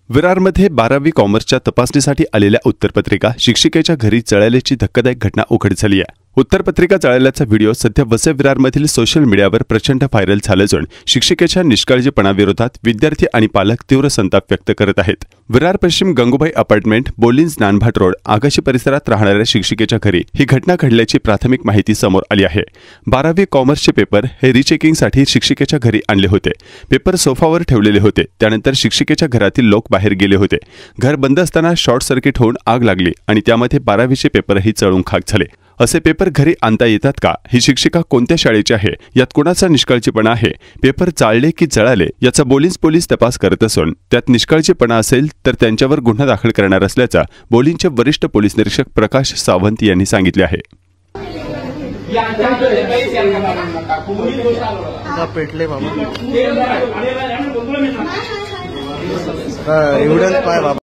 विरारमध्ये 12वी कॉमर्सच्या तपासणीसाठी आलेल्या उत्तरपत्रिका शिक्षिकेच्या घरी जळाल्याची धक्कादायक घटना उघड झाली आहे। उत्तरपत्रिका जळाल्याचा व्हिडिओ सध्या वसई विरारमधील सोशल मीडियावर प्रचंड व्हायरल झाला असून शिक्षिकेच्या निष्काळजीपणाविरोधात विद्यार्थी आणि पालक तीव्र संताप व्यक्त करत आहेत। विरार पश्चिम गंगूबाई अपार्टमेंट बोलिन्स नानभाट रोड आगाशी परिसरात राहणाऱ्या शिक्षिकेच्या घरी ही घटना घडल्याची प्राथमिक माहिती समोर आली आहे। 12वी कॉमर्सचे पेपर हे रिचेकिंगसाठी शिक्षिकेच्या घरी आणले होते। पेपर सोफावर ठेवलेले होते। त्यानंतर शिक्षिकेच्या घरातील लोक बाहेर गेले होते। घर बंद असताना शॉर्ट सर्किट होऊन आग लागली आणि त्यामध्ये 12वीचे पेपरही जळून खाक झाले। असे पेपर घरी आणता येतात का? ही शिक्षिका कोणत्या शाळेची आहे? यात कोणाचा निष्काळजीपणा आहे? पेपर जाळले की जळाले याचा बोलिन्स पोलीस तपास करत असून त्यात निष्काळजीपणा असेल तर त्यांच्यावर गुन्हा दाखल करणार असल्याचा बोलिन्सचे वरिष्ठ पोलीस निरीक्षक प्रकाश सावंत यांनी सांगितले आहे। एवढंच पाय बाबा।